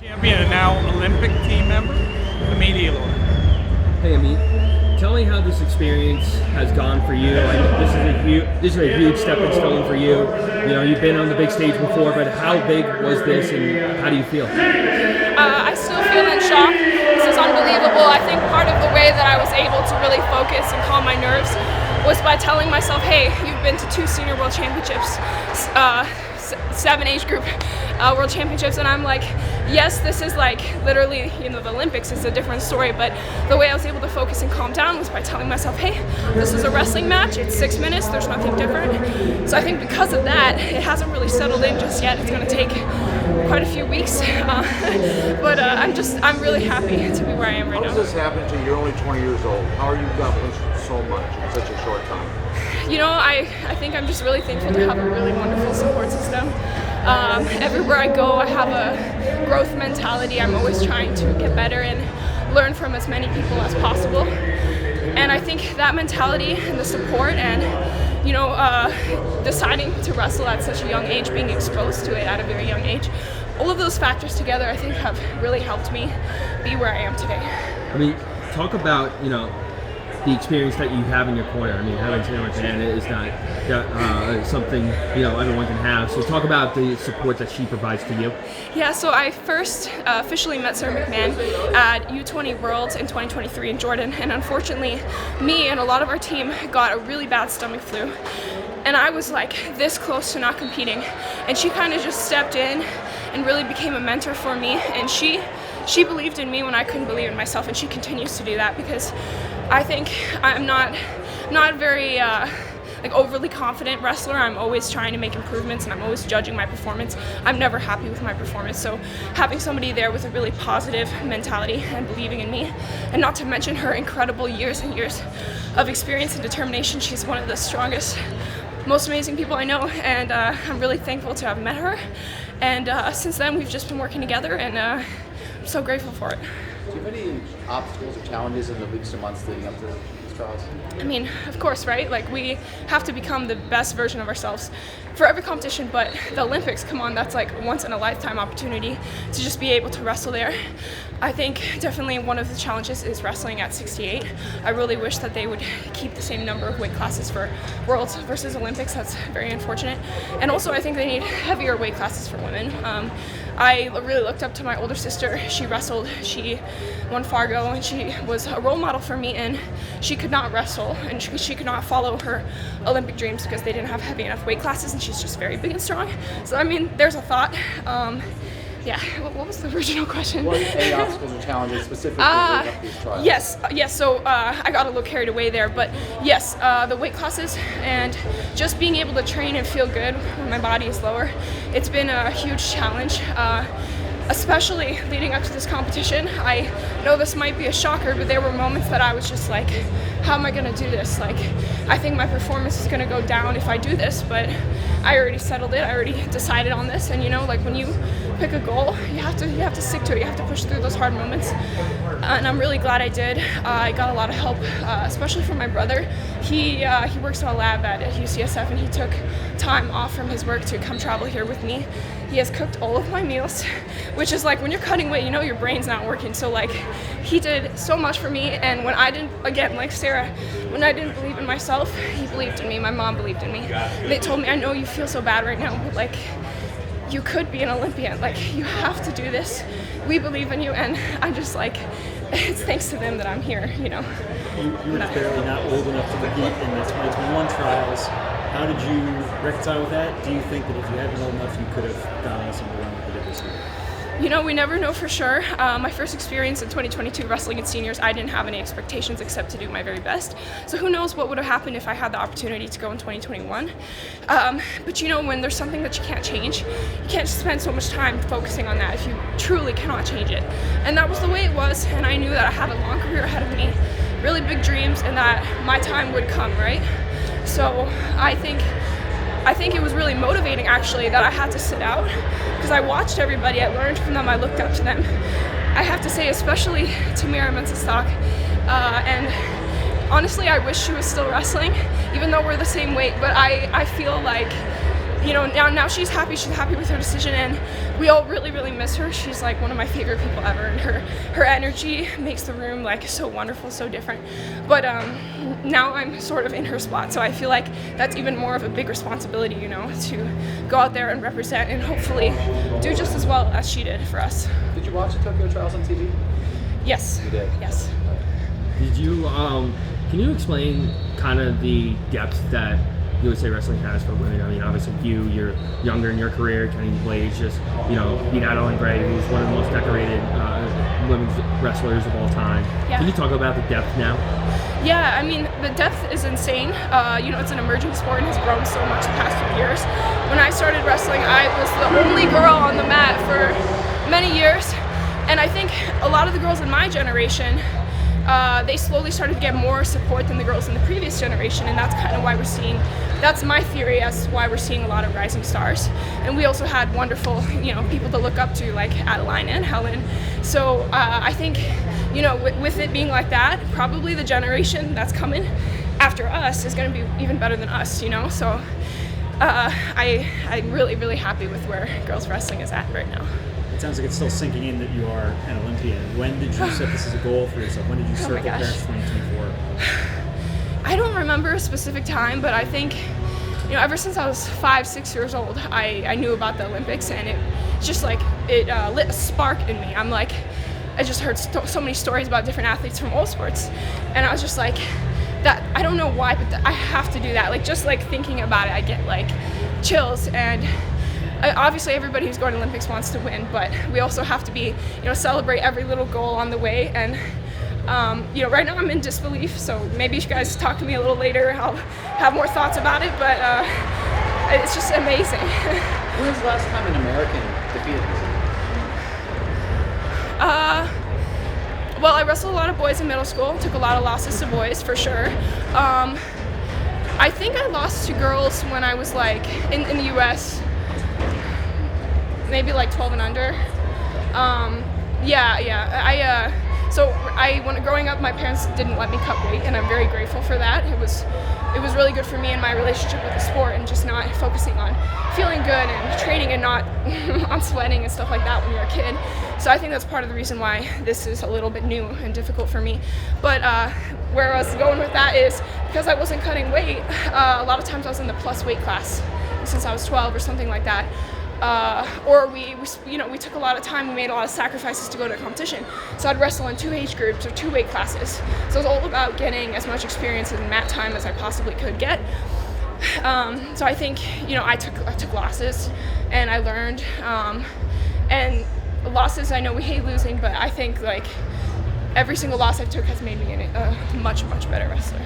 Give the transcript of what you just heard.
Champion and now Olympic team member, Amit Elor. Hey Amit, tell me how this experience has gone for you. This is a huge stepping stone for you. You know, you've been on the big stage before, but how big was this and how do you feel? I still feel in shock. This is unbelievable. I think part of the way that I was able to really focus and calm my nerves was by telling myself, hey, you've been to 2 senior world championships, 7 age group world championships, and I'm like, yes, this is like literally, you know, the Olympics is a different story, but the way I was able to focus and calm down was by telling myself, hey, this is a wrestling match, it's 6 minutes, there's nothing different. So I think because of that, it hasn't really settled in just yet. It's going to take quite a few weeks, but I'm really happy to be where I am right now. How does this happen to you? You're only 20 years old. How are you accomplished so much in such a short time? You know, I think I'm just really thankful to have a really wonderful support system. Everywhere I go, I have a growth mentality. I'm always trying to get better and learn from as many people as possible. And I think that mentality and the support and, you know, deciding to wrestle at such a young age, being exposed to it at a very young age, all of those factors together, I think, have really helped me be where I am today. I mean, talk about, you know, the experience that you have in your corner. I mean, having Sarah McMahon is not something, you know, everyone can have. So talk about the support that she provides to you. Yeah, so I first officially met Sarah McMahon at U20 Worlds in 2023 in Jordan, and unfortunately, me and a lot of our team got a really bad stomach flu, and I was like this close to not competing, and she kind of just stepped in and really became a mentor for me, and she believed in me when I couldn't believe in myself, and she continues to do that because I think I'm not very like overly confident wrestler. I'm always trying to make improvements and I'm always judging my performance. I'm never happy with my performance. So having somebody there with a really positive mentality and believing in me, and not to mention her incredible years and years of experience and determination. She's one of the strongest, most amazing people I know, and I'm really thankful to have met her. And since then we've just been working together, and I'm so grateful for it. Do you have any obstacles or challenges in the weeks or months leading up to these trials? I mean, of course, right? Like, we have to become the best version of ourselves for every competition, but the Olympics, come on, that's like a once-in-a-lifetime opportunity to just be able to wrestle there. I think definitely one of the challenges is wrestling at 68. I really wish that they would keep the same number of weight classes for Worlds versus Olympics. That's very unfortunate. And also, I think they need heavier weight classes for women. I really looked up to my older sister. She wrestled, she won Fargo, and she was a role model for me, and she could not wrestle, and she could not follow her Olympic dreams because they didn't have heavy enough weight classes, and she's just very big and strong. So, I mean, there's a thought. Yeah, what was the original question? What are any obstacles or challenges specifically leading up to these trials? Yes. So I got a little carried away there, but yes, the weight classes and just being able to train and feel good when my body is lower, it's been a huge challenge, especially leading up to this competition. I know this might be a shocker, but there were moments that I was just like, how am I going to do this? Like, I think my performance is going to go down if I do this, but I already settled it. I already decided on this, and you know, like when you pick a goal, you have to stick to it. You have to push through those hard moments, and I'm really glad I did. I got a lot of help, especially from my brother. He works in a lab at UCSF, and he took time off from his work to come travel here with me. He has cooked all of my meals, which is like when you're cutting weight, you know your brain's not working. So like, he did so much for me, and when I didn't, again, like Sarah, when I didn't believe in myself, he believed in me. My mom believed in me. And they told me, I know you feel so bad right now, but like, you could be an Olympian. Like, you have to do this. We believe in you, and I'm just like, it's thanks to them that I'm here, you know. You were barely not old enough to compete in the 2021 trials. How did you reconcile with that? Do you think that if you had been old enough, you could have gone somewhere around what you did this year? You know, we never know for sure. My first experience in 2022 wrestling in seniors, I didn't have any expectations except to do my very best. So who knows what would have happened if I had the opportunity to go in 2021. But you know, when there's something that you can't change, you can't spend so much time focusing on that if you truly cannot change it. And that was the way it was, and I knew that I had a long career ahead of me, really big dreams, and that my time would come, right? So I think it was really motivating, actually, that I had to sit out, because I watched everybody, I learned from them, I looked up to them. I have to say, especially Tamira Mensah-Stock, and honestly, I wish she was still wrestling, even though we're the same weight, but I feel like now she's happy with her decision, and we all really, really miss her. She's like one of my favorite people ever, and her energy makes the room like so wonderful, so different. But now I'm sort of in her spot, so I feel like that's even more of a big responsibility, to go out there and represent and hopefully do just as well as she did for us. Did you watch the Tokyo trials on TV? Yes. You did? Yes. Did you, can you explain kind of the depth that USA Wrestling has for women? I mean, obviously you're younger in your career, Kenny Blades just, beat Adeline Gray, who's one of the most decorated women's wrestlers of all time. Yeah. Can you talk about the depth now? Yeah, I mean, the depth is insane. It's an emerging sport and has grown so much the past few years. When I started wrestling, I was the only girl on the mat for many years. And I think a lot of the girls in my generation, they slowly started to get more support than the girls in the previous generation, and that's kind of why that's my theory as to why we're seeing a lot of rising stars. And we also had wonderful, people to look up to like Adeline and Helen. So I think, with it being like that, probably the generation that's coming after us is going to be even better than us, So I'm really, really happy with where girls wrestling is at right now. It sounds like it's still sinking in that you are an Olympian. When did you set this as a goal for yourself? When did you circle Paris 2024? I don't remember a specific time, but I think, ever since I was 5-6 years old, I knew about the Olympics, and it just like it lit a spark in me. I just heard so many stories about different athletes from all sports, and I was just like, that I don't know why, but I have to do that. Like just like thinking about it, I get like chills. And obviously everybody who's going to Olympics wants to win, but we also have to be, celebrate every little goal on the way. And right now I'm in disbelief, so maybe you guys talk to me a little later. I'll have more thoughts about it, but it's just amazing. When was the last time an American defeated you? Well, I wrestled a lot of boys in middle school, took a lot of losses to boys for sure. I think I lost to girls when I was like in the US, maybe like 12 and under. When growing up, my parents didn't let me cut weight, and I'm very grateful for that. It was really good for me in my relationship with the sport, and just not focusing on feeling good and training and not on sweating and stuff like that when you're a kid. So I think that's part of the reason why this is a little bit new and difficult for me. But where I was going with that is because I wasn't cutting weight, a lot of times I was in the plus weight class since I was 12 or something like that. Or we took a lot of time, we made a lot of sacrifices to go to a competition. So I'd wrestle in 2 age groups or 2 weight classes. So it was all about getting as much experience in mat time as I possibly could get. So I think, I took losses and I learned, and losses, I know we hate losing, but I think like every single loss I took has made me a much, much better wrestler.